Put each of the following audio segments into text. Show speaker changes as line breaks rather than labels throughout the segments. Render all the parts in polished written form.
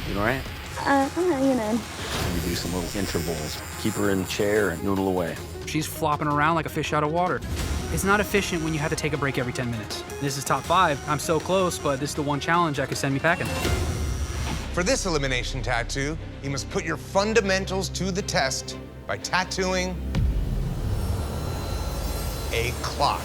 You all right?
I'm hanging in.
You do some little intervals. Keep her in the chair and noodle away.
She's flopping around like a fish out of water. It's not efficient when you have to take a break every 10 minutes. This is top 5. I'm so close, but this is the one challenge that could send me packing.
For this elimination tattoo, you must put your fundamentals to the test by tattooing a clock.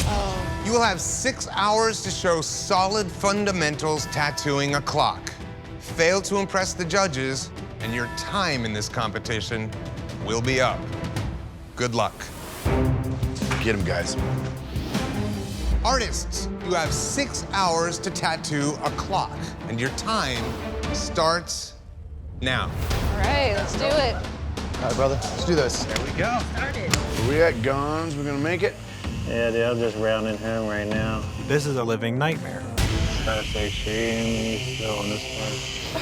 Oh.
You will have 6 hours to show solid fundamentals tattooing a clock. Fail to impress the judges, and your time in this competition will be up. Good luck.
Get him, guys.
Artists, you have 6 hours to tattoo a clock, and your time starts now.
All right, let's do it.
All right, brother, let's do this.
There we go.
We at guns, we're gonna make it.
Yeah, dude, I'm just rounding home right now.
This is a living nightmare.
Perfect shading, still on this part.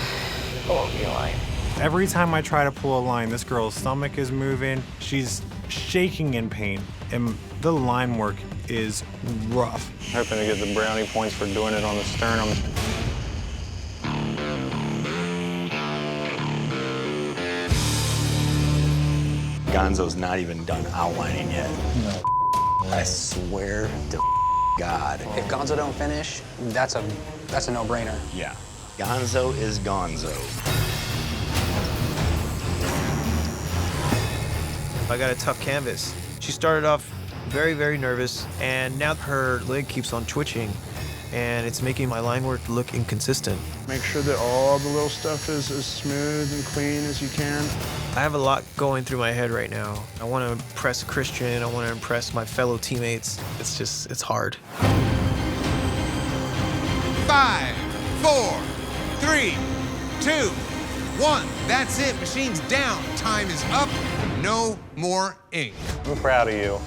Oh, you lying.
Every time I try to pull a line, this girl's stomach is moving. She's shaking in pain, and the line work is rough.
Hoping to get the brownie points for doing it on the sternum.
Gonzo's not even done outlining yet. No. I swear to God.
If Gonzo don't finish, that's a no-brainer.
Yeah. Gonzo is Gonzo.
I got a tough canvas. She started off very, very nervous, and now her leg keeps on twitching, and it's making my line work look inconsistent.
Make sure that all the little stuff is as smooth and clean as you can.
I have a lot going through my head right now. I want to impress Christian. I want to impress my fellow teammates. It's hard.
5, 4, 3, 2, 1. That's it. Machine's down. Time is up. No more ink.
I'm proud of you.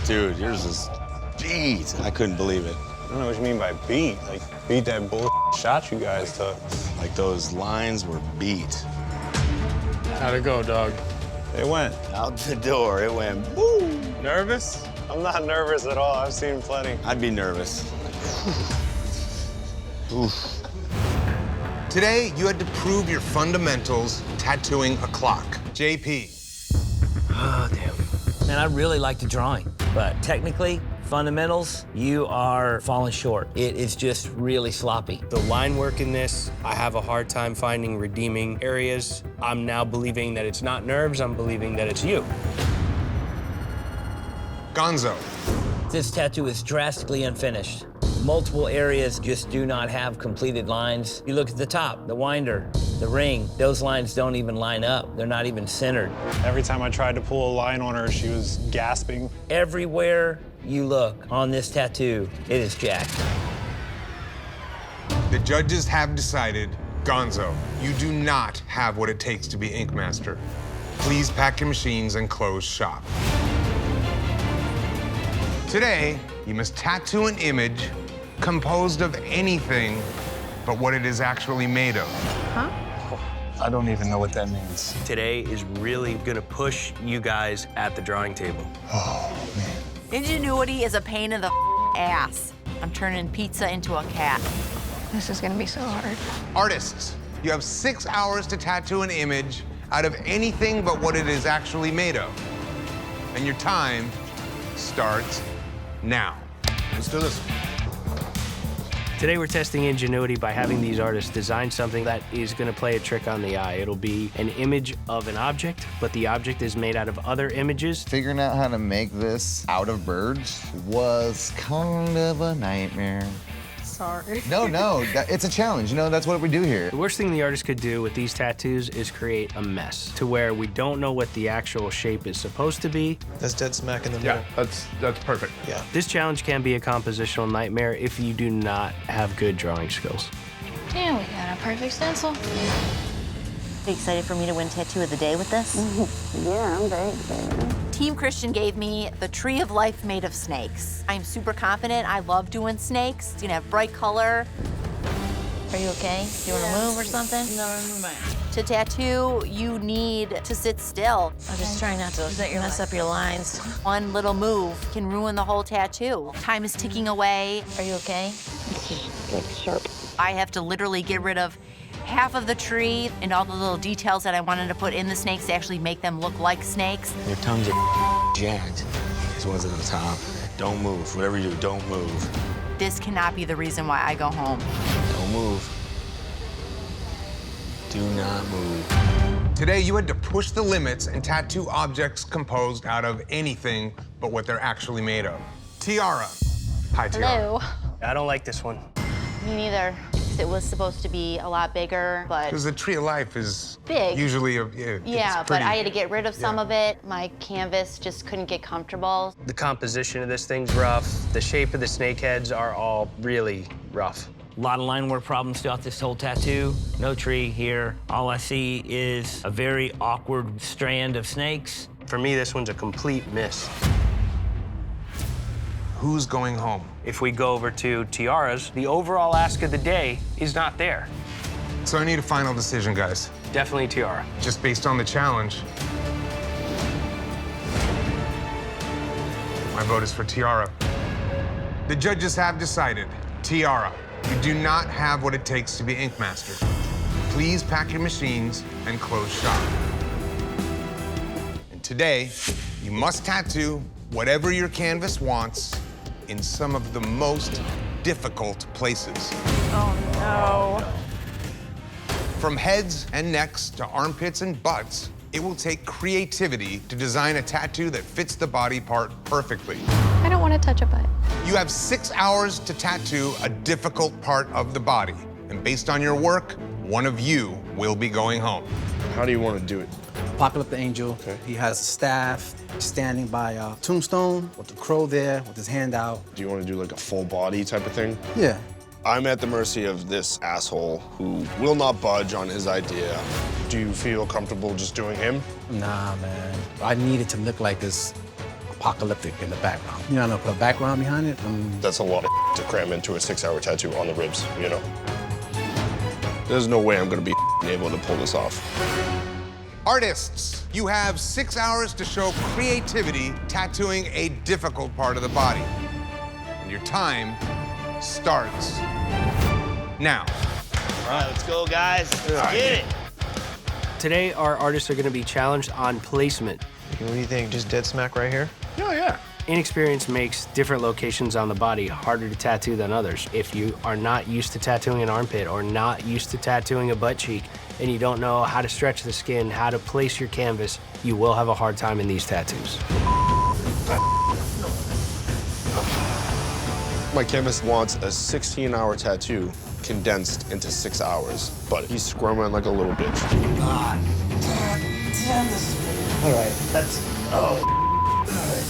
Dude, yours is, jeez, I couldn't believe it.
I don't know what you mean by beat. Like, beat that bull shot you guys took.
Like those lines were beat.
How'd it go, dog? It went.
Out the door, it went woo.
Nervous? I'm not nervous at all. I've seen plenty.
I'd be nervous. Oof.
Today, you had to prove your fundamentals tattooing a clock. JP.
Oh, damn. Man, I really like the drawing, but technically, fundamentals, you are falling short. It is just really sloppy.
The line work in this, I have a hard time finding redeeming areas. I'm now believing that it's not nerves, I'm believing that it's you.
Gonzo.
This tattoo is drastically unfinished. Multiple areas just do not have completed lines. You look at the top, the winder, the ring, those lines don't even line up. They're not even centered.
Every time I tried to pull a line on her, she was gasping.
Everywhere you look on this tattoo, it is jacked.
The judges have decided, Gonzo, you do not have what it takes to be Ink Master. Please pack your machines and close shop. Today, you must tattoo an image composed of anything but what it is actually made of.
Huh?
I don't even know what that means.
Today is really gonna push you guys at the drawing table.
Oh, man.
Ingenuity is a pain in the ass. I'm turning pizza into a cat.
This is gonna be so hard.
Artists, you have 6 hours to tattoo an image out of anything but what it is actually made of. And your time starts now.
Let's do this.
Today we're testing ingenuity by having these artists design something that is gonna play a trick on the eye. It'll be an image of an object, but the object is made out of other images.
Figuring out how to make this out of birds was kind of a nightmare.
Sorry.
No, it's a challenge. You know, that's what we do here.
The worst thing the artist could do with these tattoos is create a mess to where we don't know what the actual shape is supposed to be.
That's dead smack in the middle.
Yeah, that's perfect.
Yeah.
This challenge can be a compositional nightmare if you do not have good drawing skills.
Yeah, we got a perfect stencil.
Are you excited for me to win Tattoo of the Day with this?
Yeah, I'm very excited.
Team Christian gave me the Tree of Life made of snakes. I'm super confident. I love doing snakes. It's gonna have bright color. Are you okay? Do you want to move or something?
No, I'm fine.
To tattoo, you need to sit still.
I'm just trying not to mess up your lines.
One little move can ruin the whole tattoo. Time is ticking away.
Are you okay?
Like sharp.
I have to literally get rid of half of the tree and all the little details that I wanted to put in the snakes to actually make them look like snakes.
Your tongues are jagged. These ones at the top. Don't move. Whatever you do, don't move.
This cannot be the reason why I go home.
Don't move. Do not move.
Today, you had to push the limits and tattoo objects composed out of anything but what they're actually made of. Tiara. Hi, Tiara.
Hello.
I don't like this one.
Me neither. It was supposed to be a lot bigger, but
Because the tree of life is
big.
usually a,
Yeah,
it's
but
pretty-
I had to get rid of some of it. My canvas just couldn't get comfortable.
The composition of this thing's rough. The shape of the snake heads are all really rough.
A lot of line work problems throughout this whole tattoo. No tree here. All I see is a very awkward strand of snakes.
For me, this one's a complete miss.
Who's going home?
If we go over to Tiara's, the overall ask of the day is not there.
So I need a final decision, guys.
Definitely Tiara.
Just based on the challenge. My vote is for Tiara. The judges have decided. Tiara, you do not have what it takes to be Ink Master. Please pack your machines and close shop. And today, you must tattoo whatever your canvas wants in some of the most difficult places.
Oh, no.
From heads and necks to armpits and butts, it will take creativity to design a tattoo that fits the body part perfectly.
I don't want to touch a butt.
You have 6 hours to tattoo a difficult part of the body. And based on your work, one of you will be going home.
How do you want to do it?
Apocalyptic Angel.
Okay.
He has a staff standing by a tombstone with the crow there with his hand out.
Do you want to do like a full body type of thing?
Yeah.
I'm at the mercy of this asshole who will not budge on his idea. Do you feel comfortable just doing him?
Nah, man. I need it to look like this apocalyptic in the background. You know, I'm gonna put a background behind it.
That's a lot of to cram into a 6-hour tattoo on the ribs, you know? There's no way I'm gonna be able to pull this off.
Artists, you have 6 hours to show creativity tattooing a difficult part of the body. And your time starts now.
All right, let's go, guys. Let's get it.
Today, our artists are going to be challenged on placement.
What do you think? Just dead smack right here?
Yeah. Inexperience makes different locations on the body harder to tattoo than others. If you are not used to tattooing an armpit or not used to tattooing a butt cheek, and you don't know how to stretch the skin, how to place your canvas, you will have a hard time in these tattoos.
My canvas wants a 16-hour tattoo condensed into 6 hours, but he's squirming like a little bitch.
God damn this. All right, that's. Oh. All right.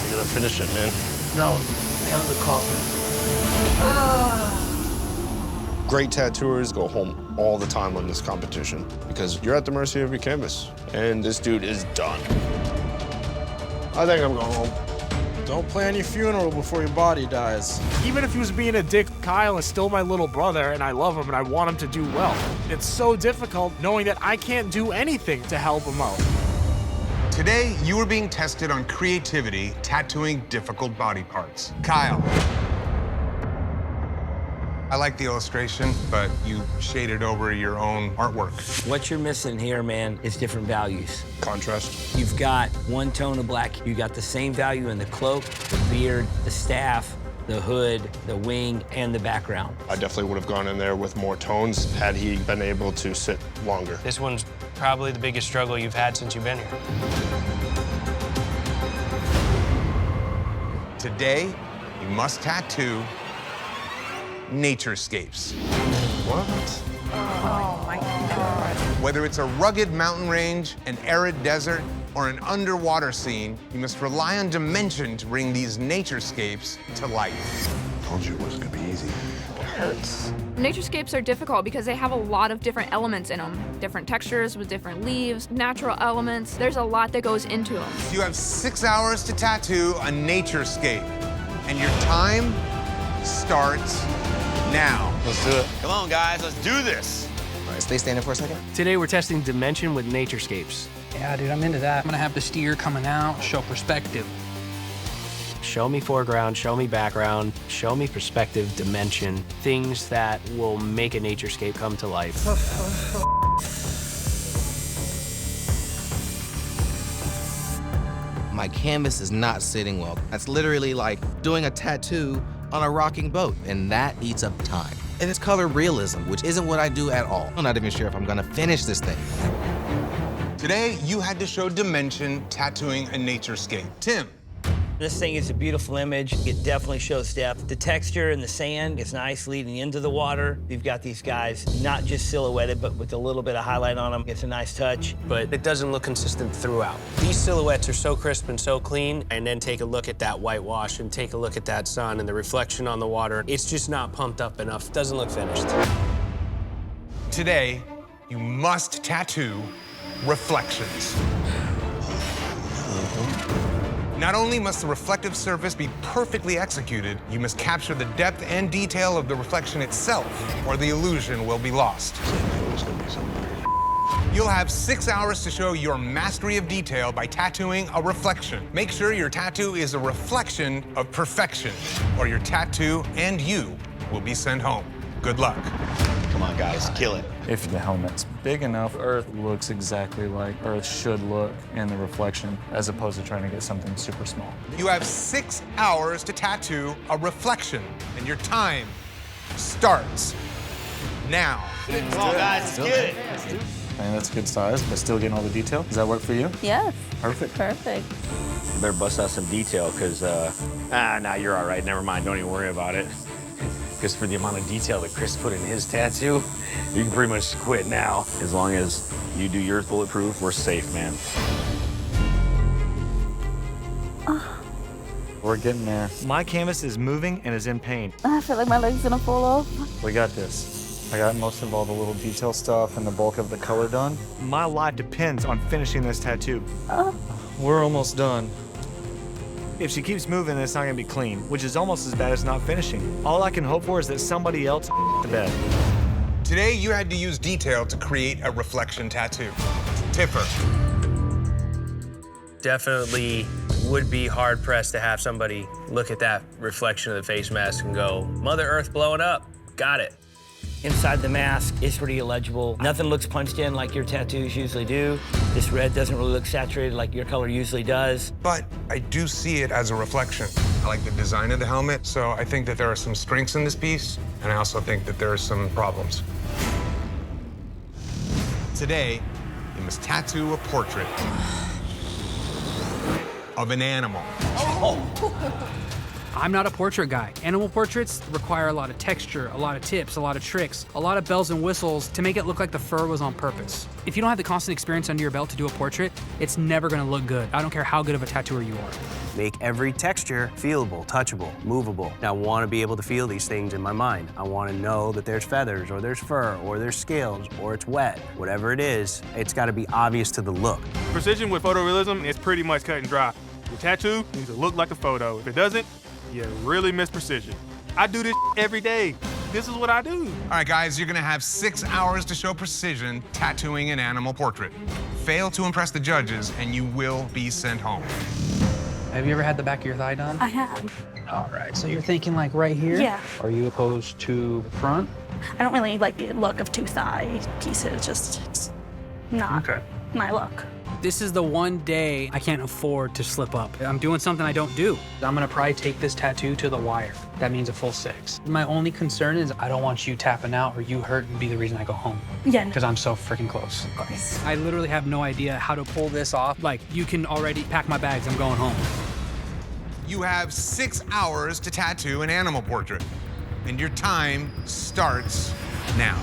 You gotta finish it, man.
No, nail the coffin.
Great tattooers go home all the time on this competition because you're at the mercy of your canvas, and this dude is done. I think I'm going home.
Don't plan your funeral before your body dies.
Even if he was being a dick, Kyle is still my little brother, and I love him, and I want him to do well. It's so difficult knowing that I can't do anything to help him out.
Today, you are being tested on creativity tattooing difficult body parts. Kyle. I like the illustration, but you shaded over your own artwork.
What you're missing here, man, is different values.
Contrast.
You've got one tone of black. You got the same value in the cloak, the beard, the staff, the hood, the wing, and the background.
I definitely would have gone in there with more tones had he been able to sit longer.
This one's probably the biggest struggle you've had since you've been here.
Today, you must tattoo naturescapes.
What?
Oh, my God.
Whether it's a rugged mountain range, an arid desert, or an underwater scene, you must rely on dimension to bring these naturescapes to life.
Told you it wasn't gonna be easy.
It hurts.
Naturescapes are difficult because they have a lot of different elements in them. Different textures with different leaves, natural elements. There's a lot that goes into them.
You have 6 hours to tattoo a naturescape, and your time starts now.
Let's do it.
Come on, guys, let's do this.
All right, stay standing for a second.
Today, we're testing dimension with naturescapes.
Yeah, dude, I'm into that. I'm gonna have the steer coming out, show perspective.
Show me foreground, show me background, show me perspective, dimension, things that will make a naturescape come to life.
My canvas is not sitting well. That's literally like doing a tattoo on a rocking boat, and that eats up time. And it's color realism, which isn't what I do at all. I'm not even sure if I'm gonna finish this thing.
Today, you had to show dimension tattooing a naturescape. Tim.
This thing is a beautiful image. It definitely shows depth. The texture in the sand is nice leading into the water. You've got these guys not just silhouetted, but with a little bit of highlight on them. It's a nice touch.
But it doesn't look consistent throughout. These silhouettes are so crisp and so clean, and then take a look at that whitewash and take a look at that sun and the reflection on the water. It's just not pumped up enough. It doesn't look finished.
Today, you must tattoo reflections. Not only must the reflective surface be perfectly executed, you must capture the depth and detail of the reflection itself, or the illusion will be lost. You'll have 6 hours to show your mastery of detail by tattooing a reflection. Make sure your tattoo is a reflection of perfection, or your tattoo and you will be sent home. Good luck.
Come on, guys, kill it.
If the helmet's big enough, Earth looks exactly like Earth should look in the reflection, as opposed to trying to get something super small.
You have 6 hours to tattoo a reflection, and your time starts now.
Come on, guys, let's get it.
I think that's a good size, but still getting all the detail. Does that work for you?
Yes.
Perfect.
Perfect.
Better bust out some detail, because, nah, you're all right. Never mind. Don't even worry about it. Because for the amount of detail that Chris put in his tattoo, you can pretty much quit now. As long as you do yours bulletproof, we're safe, man.
We're getting there.
My canvas is moving and is in pain.
I feel like my leg's gonna fall off.
We got this. I got most of all the little detail stuff and the bulk of the color done.
My life depends on finishing this tattoo.
We're almost done.
If she keeps moving, it's not gonna be clean, which is almost as bad as not finishing. All I can hope for is that somebody else to bed.
Today, you had to use detail to create a reflection tattoo. Tiffer.
Definitely would be hard-pressed to have somebody look at that reflection of the face mask and go, Mother Earth blowing up. Got it.
Inside the mask is pretty illegible. Nothing looks punched in like your tattoos usually do. This red doesn't really look saturated like your color usually does.
But I do see it as a reflection. I like the design of the helmet, so I think that there are some strengths in this piece, and I also think that there are some problems. Today, you must tattoo a portrait of an animal.
I'm not a portrait guy. Animal portraits require a lot of texture, a lot of tips, a lot of tricks, a lot of bells and whistles to make it look like the fur was on purpose. If you don't have the constant experience under your belt to do a portrait, it's never gonna look good. I don't care how good of a tattooer you are.
Make every texture feelable, touchable, movable. I want to be able to feel these things in my mind. I want to know that there's feathers, or there's fur, or there's scales, or it's wet. Whatever it is, it's got to be obvious to the look.
Precision with photorealism is pretty much cut and dry. The tattoo needs to look like a photo. If it doesn't, you really miss precision. I do this every day. This is what I do.
All right, guys, you're gonna have 6 hours to show precision tattooing an animal portrait. Fail to impress the judges, and you will be sent home.
Have you ever had the back of your thigh done?
I have.
All right, so you're thinking like right here?
Yeah.
Are you opposed to front?
I don't really like the look of two thigh pieces. Just it's not my look.
This is the one day I can't afford to slip up. I'm doing something I don't do. I'm gonna probably take this tattoo to the wire. That means a full 6. My only concern is I don't want you tapping out or you hurt and be the reason I go home.
Yeah.
Because I'm so freaking close.
Of course.
I literally have no idea how to pull this off. Like, you can already pack my bags, I'm going home.
You have 6 hours to tattoo an animal portrait, and your time starts now.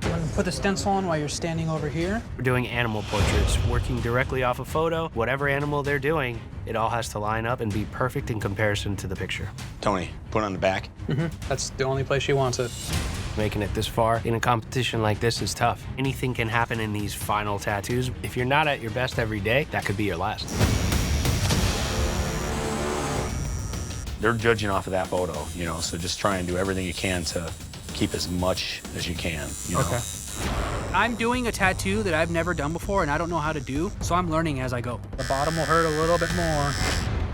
I'm gonna put the stencil on while you're standing over here.
We're doing animal portraits, working directly off a photo. Whatever animal they're doing, it all has to line up and be perfect in comparison to the picture.
Tony, put it on the back.
That's the only place she wants it.
Making it this far in a competition like this is tough. Anything can happen in these final tattoos. If you're not at your best every day, that could be your last.
They're judging off of that photo, you know, so just try and do everything you can to keep as much as you can, you know?
Okay. I'm doing a tattoo that I've never done before and I don't know how to do, so I'm learning as I go. The bottom will hurt a little bit more.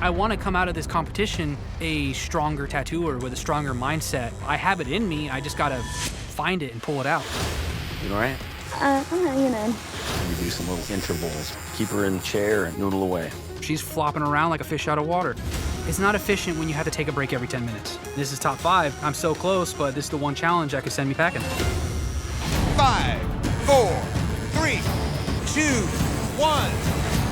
I want to come out of this competition a stronger tattooer with a stronger mindset. I have it in me, I just gotta find it and pull it out.
You all right?
I'm hanging in.
You do some little intervals. Keep her in the chair and noodle away.
She's flopping around like a fish out of water. It's not efficient when you have to take a break every 10 minutes. This is top 5. I'm so close, but this is the one challenge that could send me packing.
5, 4, 3, 2, 1.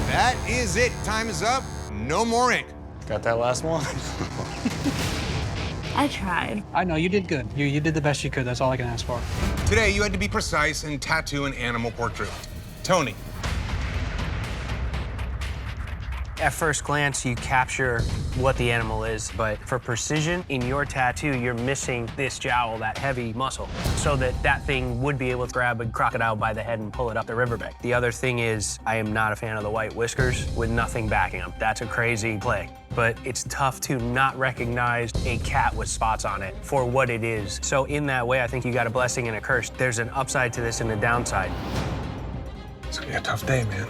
That is it. Time is up. No more ink.
Got that last one?
I tried.
I know, you did good. You did the best you could. That's all I can ask for.
Today, you had to be precise and tattoo an animal portrait. Tony.
At first glance, you capture what the animal is, but for precision, in your tattoo, you're missing this jowl, that heavy muscle, so that that thing would be able to grab a crocodile by the head and pull it up the riverbank. The other thing is, I am not a fan of the white whiskers with nothing backing them. That's a crazy play. But it's tough to not recognize a cat with spots on it for what it is. So in that way, I think you got a blessing and a curse. There's an upside to this and a downside.
It's gonna be a tough day, man.